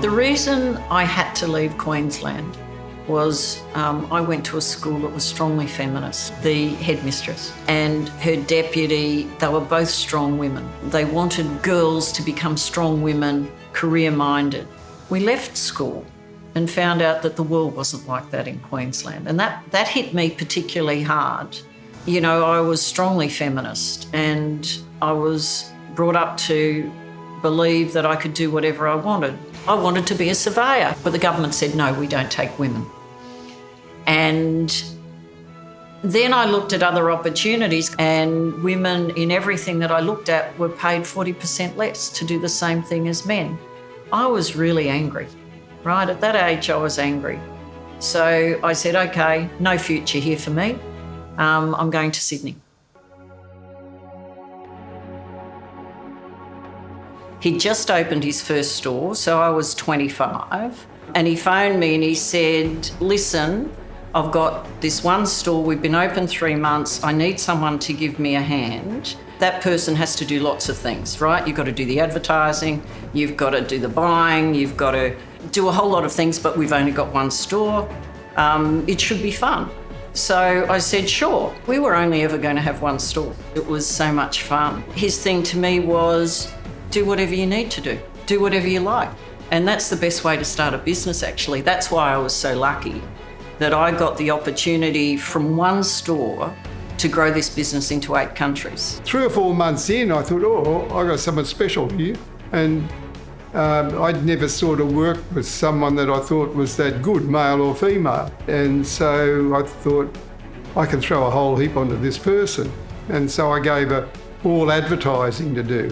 The reason I had to leave Queensland was I went to a school that was strongly feminist. The headmistress and her deputy, they were both strong women. They wanted girls to become strong women, career-minded. We left school and found out that the world wasn't like that in Queensland, and that hit me particularly hard. You know, I was strongly feminist and I was brought up to believe that I could do whatever I wanted. I wanted to be a surveyor, but the government said, no, we don't take women. And then I looked at other opportunities, and women in everything that I looked at were paid 40% less to do the same thing as men. I was really angry, right? At that age, I was angry. So I said, okay, no future here for me. I'm going to Sydney. He'd just opened his first store, so I was 25, and he phoned me and he said, listen, I've got this one store, we've been open 3 months, I need someone to give me a hand. That person has to do lots of things, right? You've got to do the advertising, you've got to do the buying, you've got to do a whole lot of things, but we've only got one store. It should be fun. So I said, sure. We were only ever going to have one store. It was so much fun. His thing to me was, do whatever you need to do whatever you like. And that's the best way to start a business, actually. That's why I was so lucky that I got the opportunity from one store to grow this business into 8 countries. 3 or 4 months in, I thought, oh, I got something special here. And I'd never sort of worked with someone that I thought was that good, male or female. And so I thought, I can throw a whole heap onto this person. And so I gave her all advertising to do.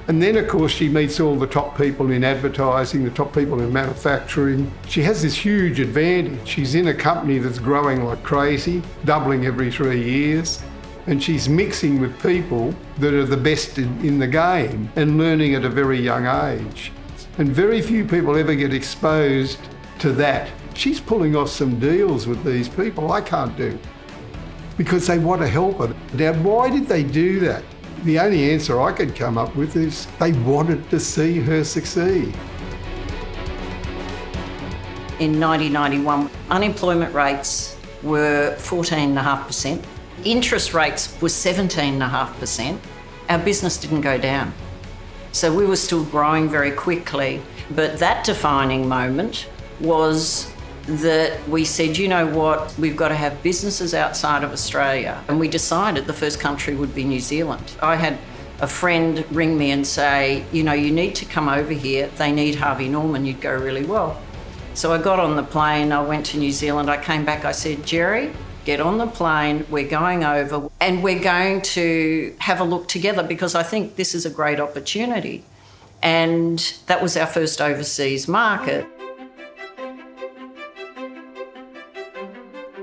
And then, of course, she meets all the top people in advertising, the top people in manufacturing. She has this huge advantage. She's in a company that's growing like crazy, doubling every 3 years. And she's mixing with people that are the best in the game and learning at a very young age. And very few people ever get exposed to that. She's pulling off some deals with these people I can't do because they want to help her. Now, why did they do that? The only answer I could come up with is they wanted to see her succeed. In 1991, unemployment rates were 14.5%. Interest rates were 17.5%. Our business didn't go down. So we were still growing very quickly. But that defining moment was that we said, you know what, we've got to have businesses outside of Australia. And we decided the first country would be New Zealand. I had a friend ring me and say, you know, you need to come over here. They need Harvey Norman, you'd go really well. So I got on the plane, I went to New Zealand, I came back, I said, Jerry, get on the plane, we're going over and we're going to have a look together because I think this is a great opportunity. And that was our first overseas market.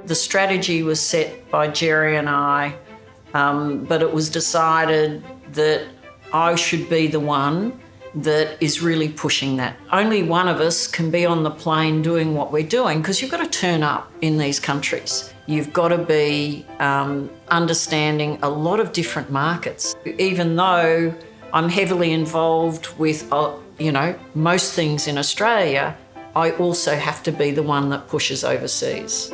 The strategy was set by Jerry and I, but it was decided that I should be the one that is really pushing that. Only one of us can be on the plane doing what we're doing because you've got to turn up in these countries. You've got to be understanding a lot of different markets. Even though I'm heavily involved with, you know, most things in Australia, I also have to be the one that pushes overseas.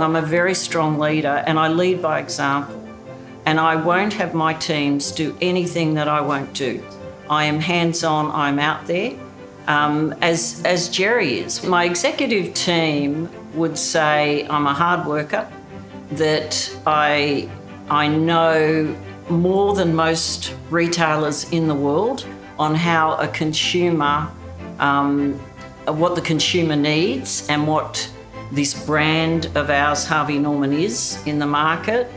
I'm a very strong leader and I lead by example. And I won't have my teams do anything that I won't do. I am hands-on, I'm out there, as Jerry is. My executive team would say I'm a hard worker, that I know more than most retailers in the world on how a consumer, what the consumer needs and what this brand of ours, Harvey Norman, is in the market.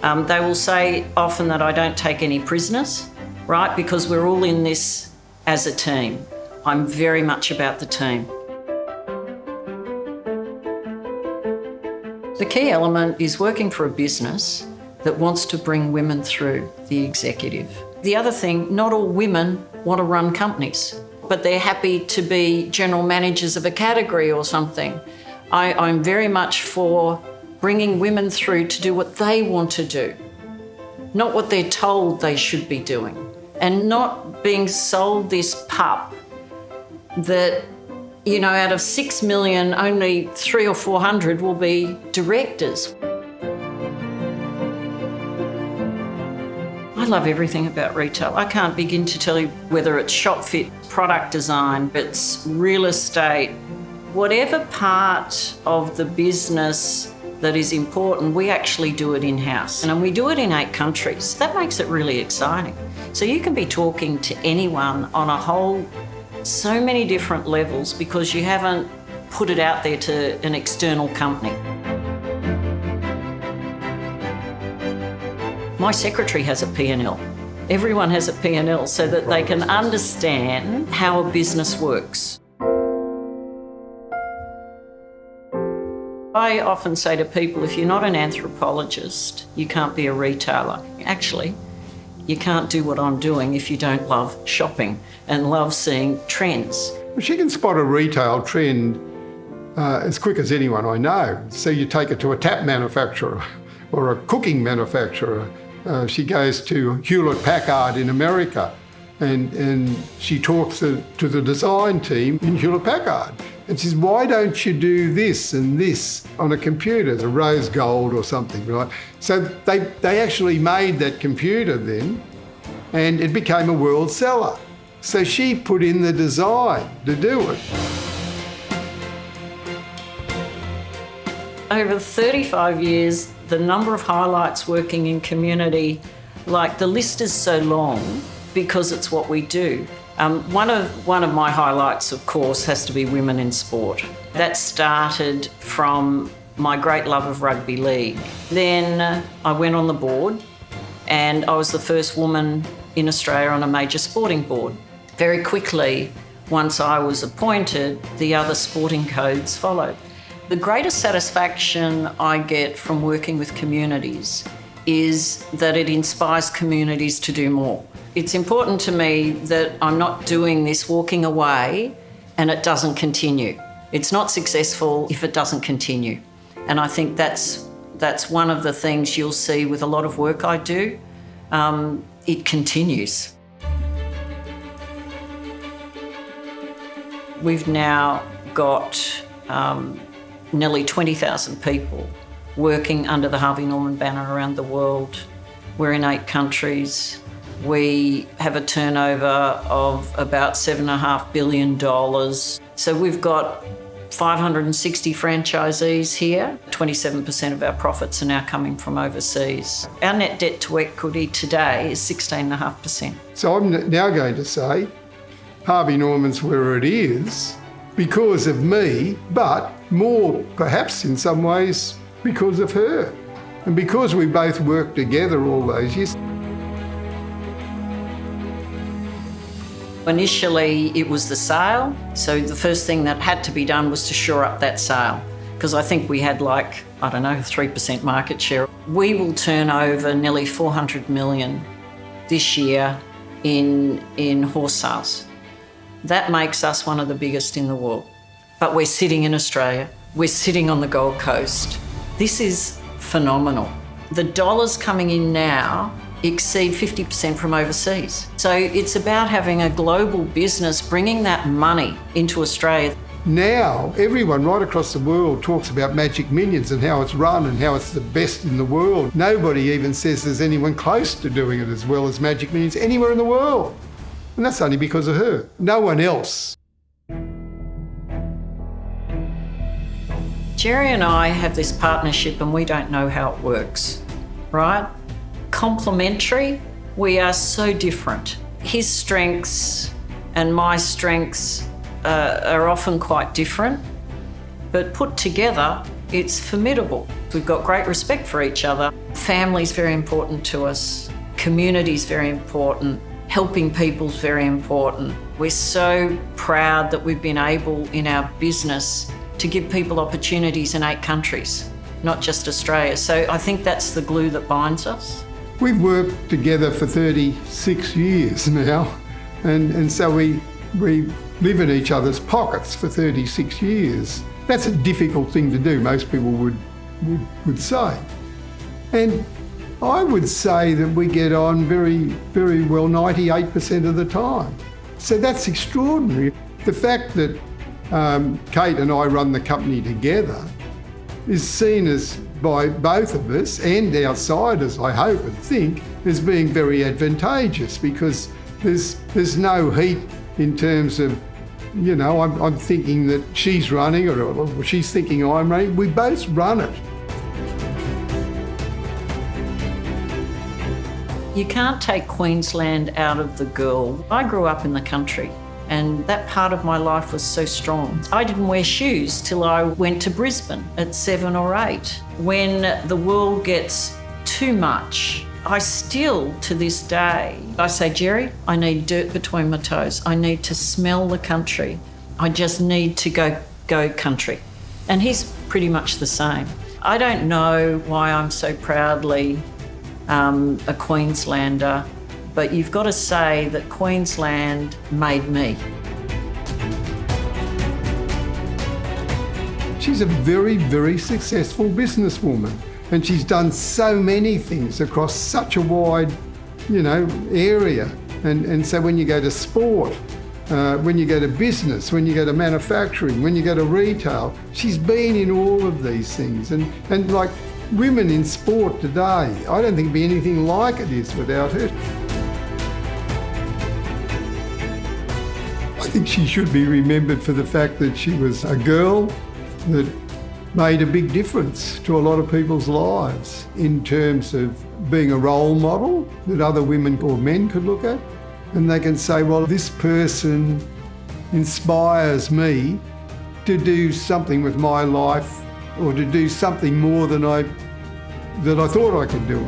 They will say often that I don't take any prisoners, right? Because we're all in this as a team. I'm very much about the team. The key element is working for a business that wants to bring women through the executive. The other thing, not all women want to run companies, but they're happy to be general managers of a category or something. I'm very much for bringing women through to do what they want to do, not what they're told they should be doing. and not being sold this pup that, you know, out of 6 million, only 300 or 400 will be directors. I love everything about retail. I can't begin to tell you whether it's shop fit, product design, it's real estate, whatever part of the business that is important, we actually do it in-house. And we do it in 8 countries. That makes it really exciting. So you can be talking to anyone on a whole, so many different levels because you haven't put it out there to an external company. My secretary has a P&L. Everyone has a P&L so that they can understand how a business works. I often say to people, if you're not an anthropologist, you can't be a retailer. Actually, you can't do what I'm doing if you don't love shopping and love seeing trends. She can spot a retail trend as quick as anyone I know. So you take it to a tap manufacturer or a cooking manufacturer. She goes to Hewlett-Packard in America and she talks to the design team in Hewlett-Packard and says, why don't you do this and this on a computer, a rose gold or something, right? So they actually made that computer then and it became a world seller. So she put in the design to do it. Over 35 years, the number of highlights working in community, like the list is so long because it's what we do. One of my highlights, of course, has to be women in sport. That started from my great love of rugby league. Then I went on the board and I was the first woman in Australia on a major sporting board. Very quickly, once I was appointed, the other sporting codes followed. The greatest satisfaction I get from working with communities is that it inspires communities to do more. It's important to me that I'm not doing this walking away and it doesn't continue. It's not successful if it doesn't continue. And I think that's one of the things you'll see with a lot of work I do. It continues. We've now got nearly 20,000 people working under the Harvey Norman banner around the world. We're in 8 countries. We have a turnover of about $7.5 billion. So we've got 560 franchisees here. 27% of our profits are now coming from overseas. Our net debt to equity today is 16.5%. So I'm now going to say Harvey Norman's where it is because of me, but more perhaps in some ways because of her. And because we both worked together all those years. Initially, it was the sale. So the first thing that had to be done was to shore up that sale, because I think we had 3% market share. We will turn over nearly 400 million this year in horse sales. That makes us one of the biggest in the world. But we're sitting in Australia. We're sitting on the Gold Coast. This is phenomenal. The dollars coming in now exceed 50% from overseas. So it's about having a global business, bringing that money into Australia. Now, everyone right across the world talks about Magic Millions and how it's run and how it's the best in the world. Nobody even says there's anyone close to doing it as well as Magic Millions anywhere in the world. And that's only because of her. No one else. Jerry and I have this partnership and we don't know how it works, right? Complementary, we are so different. His strengths and my strengths are often quite different, but put together, it's formidable. We've got great respect for each other. Family's very important to us. Community's very important. Helping people's very important. We're so proud that we've been able in our business to give people opportunities in 8 countries, not just Australia. So I think that's the glue that binds us. We've worked together for 36 years now, and so we live in each other's pockets for 36 years. That's a difficult thing to do, most people would say. And I would say that we get on very, very well 98% of the time. So that's extraordinary. The fact that Kate and I run the company together is seen as, by both of us and outsiders, I hope and think, as being very advantageous, because there's no heat in terms of, I'm thinking that she's running or she's thinking I'm running. We both run it. You can't take Queensland out of the girl. I grew up in the country, and that part of my life was so strong. I didn't wear shoes till I went to Brisbane at 7 or 8. When the world gets too much, I still, to this day, I say, Jerry, I need dirt between my toes. I need to smell the country. I just need to go country. And he's pretty much the same. I don't know why I'm so proudly a Queenslander, but you've got to say that Queensland made me. She's a very, very successful businesswoman, and she's done so many things across such a wide, area. And so when you go to sport, when you go to business, when you go to manufacturing, when you go to retail, she's been in all of these things. And like women in sport today, I don't think it'd be anything like it is without her. I think she should be remembered for the fact that she was a girl that made a big difference to a lot of people's lives in terms of being a role model that other women or men could look at, and they can say, well, this person inspires me to do something with my life or to do something more than I thought I could do.